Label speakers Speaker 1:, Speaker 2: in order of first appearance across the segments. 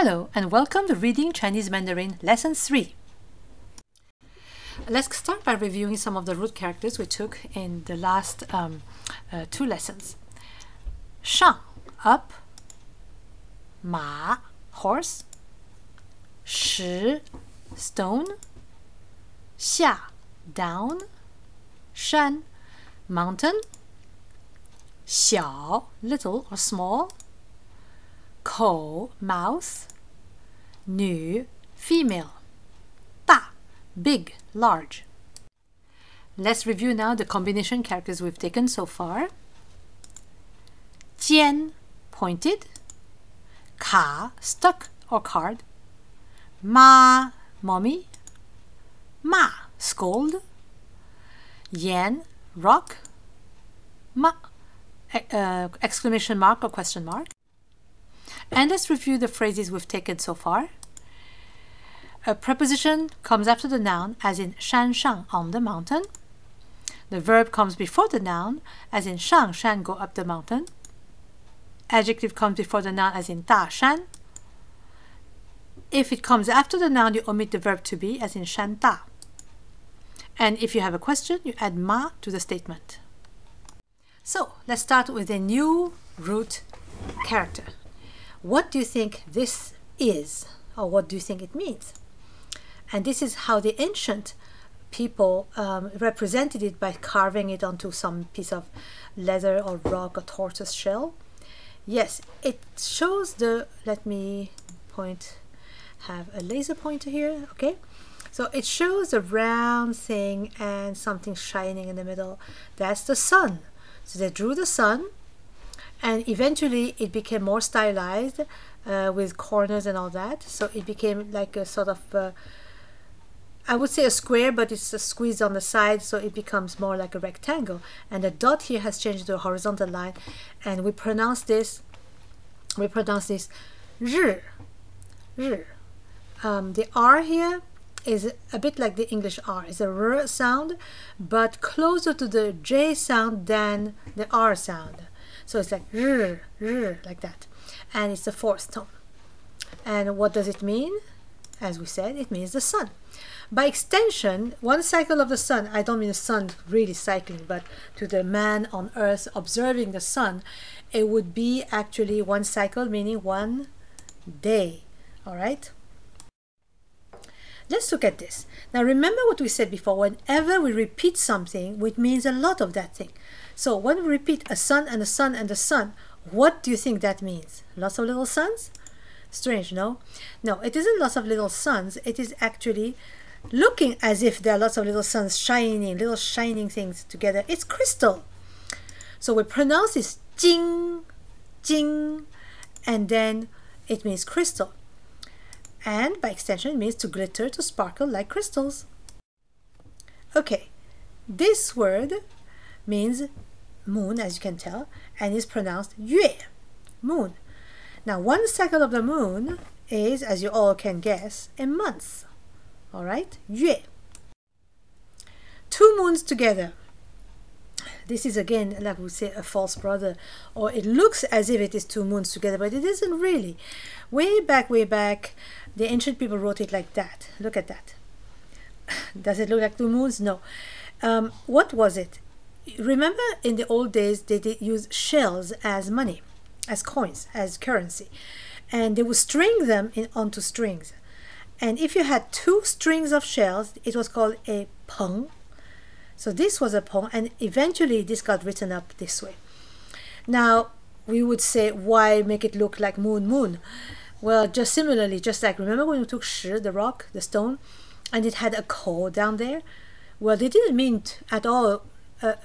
Speaker 1: Hello and welcome to Reading Chinese Mandarin Lesson 3. Let's start by reviewing some of the root characters we took in the last two lessons. Shang, up, ma, horse, shi, stone, xia, down, shan, mountain, xiao, little or small, kou, mouth, nu, female, da, big, large. Let's review now the combination characters we've taken so far. Jian, pointed, ka, stuck or card, ma, mommy, ma, scold, yan, rock, ma, exclamation mark or question mark. And let's review the phrases we've taken so far. A preposition comes after the noun, as in shan shang, on the mountain. The verb comes before the noun, as in shang shan, go up the mountain. Adjective comes before the noun, as in da shan. If it comes after the noun, you omit the verb to be, as in shan da. And if you have a question, you add ma to the statement. So let's start with a new root character. What do you think this is, or what do you think it means? And this is how the ancient people represented it by carving it onto some piece of leather or rock or tortoise shell. Yes, it shows the, let me have a laser pointer here, okay? So it shows a round thing and something shining in the middle. That's the sun. So they drew the sun, and eventually it became more stylized with corners and all that. So it became like a sort of, I would say a square, but it's squeezed on the side, so it becomes more like a rectangle. And the dot here has changed to a horizontal line, and we pronounce this ri. The R here is a bit like the English R. It's a R sound, but closer to the J sound than the R sound. So it's like r, like that. And it's the fourth tone. And what does it mean? As we said, it means the sun. By extension, one cycle of the sun, I don't mean the sun really cycling, but to the man on earth observing the sun, it would be actually one cycle, meaning one day. All right? Let's look at this. Now remember what we said before, whenever we repeat something, it means a lot of that thing. So when we repeat a sun and a sun and a sun, what do you think that means? Lots of little suns? Strange, no? No, it isn't lots of little suns. It is actually looking as if there are lots of little suns shining, little shining things together. It's crystal. So we pronounce this jing, jing, and then it means crystal. And by extension, it means to glitter, to sparkle like crystals. Okay, this word means moon, as you can tell, and is pronounced yue, moon. Now, one cycle of the moon is, as you all can guess, a month. All right, yue. Two moons together. This is again, like we say, a false brother, or it looks as if it is two moons together, but it isn't really. Way back, the ancient people wrote it like that. Look at that. Does it look like two moons? No. What was it? Remember, in the old days, they did use shells as money, as coins, as currency, and they would string them onto strings. And if you had two strings of shells, it was called a peng. So this was a peng, and eventually this got written up this way. Now, we would say, why make it look like moon, moon? Well, just similarly, just like, remember when we took shi, the rock, the stone, and it had a kou down there? Well, they didn't mean at all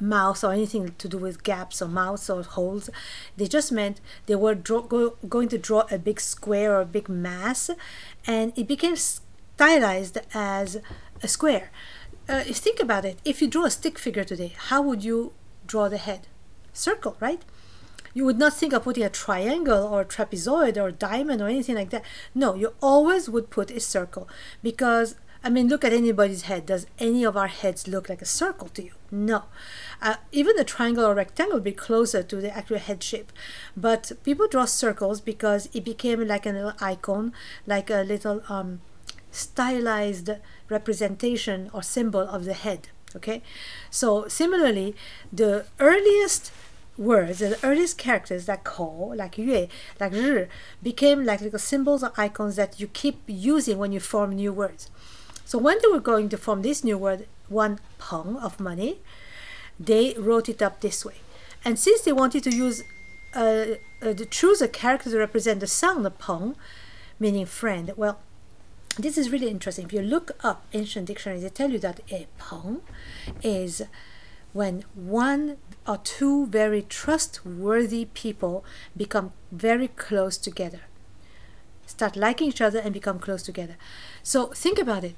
Speaker 1: mouth or anything to do with gaps or mouths or holes. They just meant they were going to draw a big square or a big mass, and it became stylized as a square. Think about it. If you draw a stick figure today, how would you draw the head? Circle, right? You would not think of putting a triangle or a trapezoid or a diamond or anything like that. No, you always would put a circle, because I mean, look at anybody's head. Does any of our heads look like a circle to you? No. Even a triangle or rectangle would be closer to the actual head shape. But people draw circles because it became like a little icon, like a little stylized representation or symbol of the head. Okay, so similarly, the earliest words and the earliest characters like ko, like yue, like ri, became like little symbols or icons that you keep using when you form new words. So when they were going to form this new word, one peng of money, they wrote it up this way. And since they wanted to use to choose a character to represent the sound of peng, meaning friend, well, this is really interesting. If you look up ancient dictionaries, they tell you that a peng is when one or two very trustworthy people become very close together, start liking each other and become close together. So think about it.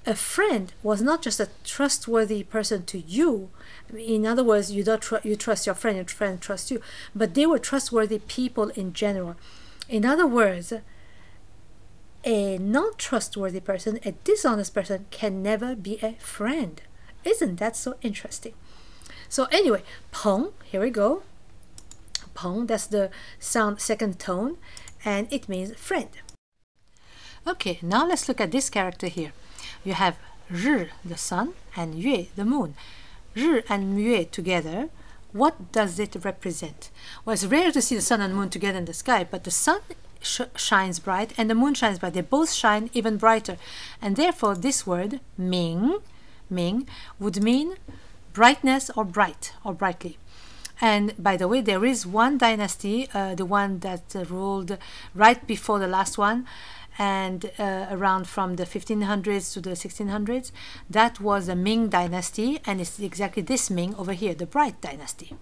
Speaker 1: A friend was not just a trustworthy person to you. In other words, you trust your friend trusts you, but they were trustworthy people in general. In other words, a non-trustworthy person, a dishonest person, can never be a friend. Isn't that so interesting? So anyway, peng, here we go. Peng, that's the sound second tone, and it means friend. Okay, now let's look at this character here. You have ri, the sun, and yue, the moon. Ri and yue together, what does it represent? Well, it's rare to see the sun and moon together in the sky, but the sun shines bright and the moon shines bright. They both shine even brighter, and therefore this word ming would mean brightness or bright or brightly. And by the way, there is one dynasty, the one that ruled right before the last one, and around from the 1500s to the 1600s, that was the Ming dynasty, and it's exactly this Ming over here, the bright dynasty.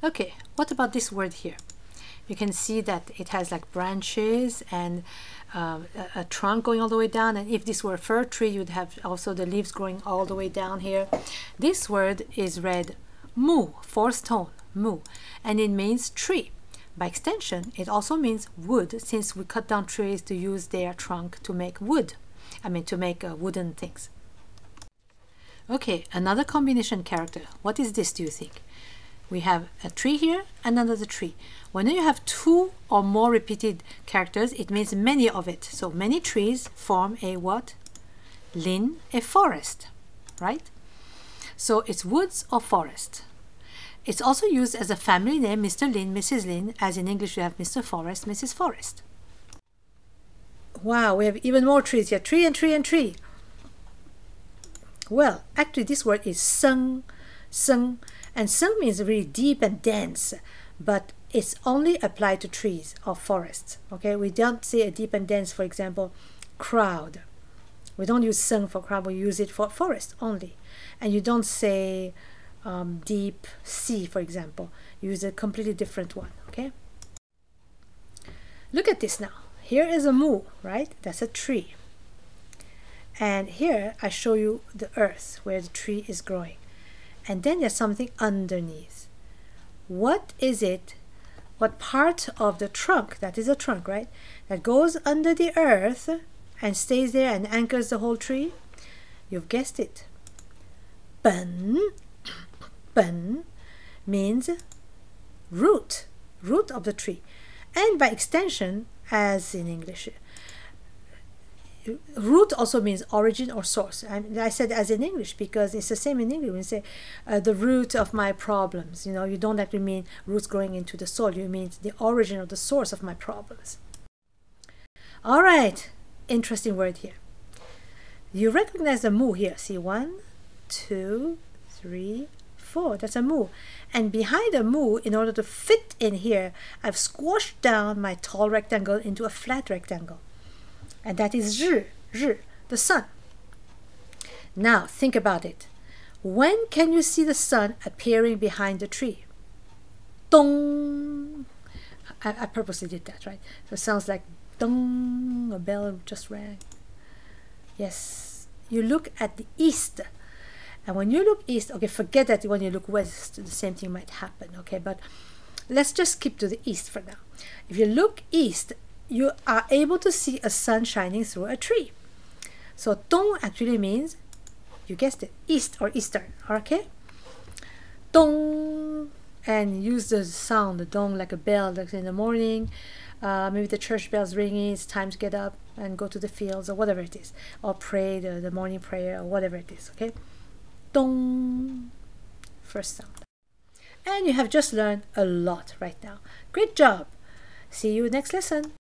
Speaker 1: Okay, what about this word here? You can see that it has like branches and a trunk going all the way down, and if this were a fir tree, you'd have also the leaves growing all the way down here. This word is read mu, fourth tone, mu, and it means tree. By extension, it also means wood, since we cut down trees to use their trunk to make wood. I mean, to make wooden things. Okay, another combination character. What is this, do you think? We have a tree here and another tree. When you have two or more repeated characters, it means many of it. So many trees form a what? Lin, a forest, right? So it's woods or forest. It's also used as a family name, Mr. Lin, Mrs. Lin, as in English you have Mr. Forest, Mrs. Forest. Wow, we have even more trees here. Tree and tree and tree. Well, actually this word is seng, seng, and seng means really deep and dense, but it's only applied to trees or forests. Okay, we don't say a deep and dense, for example, crowd. We don't use seng for crowd, we use it for forest only. And you don't say deep sea, for example. You use a completely different one. Okay, look at this now. Here is a mu, right? That's a tree. And here I show you the earth where the tree is growing. And then there's something underneath. What is it? What part of the trunk, that is a trunk, right, that goes under the earth and stays there and anchors the whole tree? You've guessed it. Ben, ben means root, root of the tree. And by extension, as in English, root also means origin or source. And I said as in English because it's the same in English. When you say the root of my problems, you know, you don't actually mean roots growing into the soil. You mean the origin or the source of my problems. All right, interesting word here. You recognize the mu here. See, 1, 2, 3, 4. That's a mu. And behind the mu, in order to fit in here, I've squashed down my tall rectangle into a flat rectangle. And that is zhi, the sun. Now think about it. When can you see the sun appearing behind the tree? Dong. I purposely did that, right? So it sounds like dong, a bell just rang. Yes, you look at the east. And when you look east, okay, forget that when you look west, the same thing might happen, okay? But let's just skip to the east for now. If you look east, you are able to see a sun shining through a tree. So dong actually means, you guessed it, east or eastern. Okay, dong, and use the sound, the dong, like a bell, like in the morning. Maybe the church bell's ringing, it's time to get up and go to the fields or whatever it is, or pray the morning prayer or whatever it is. Okay, dong, first sound. And you have just learned a lot right now. Great job. See you next lesson.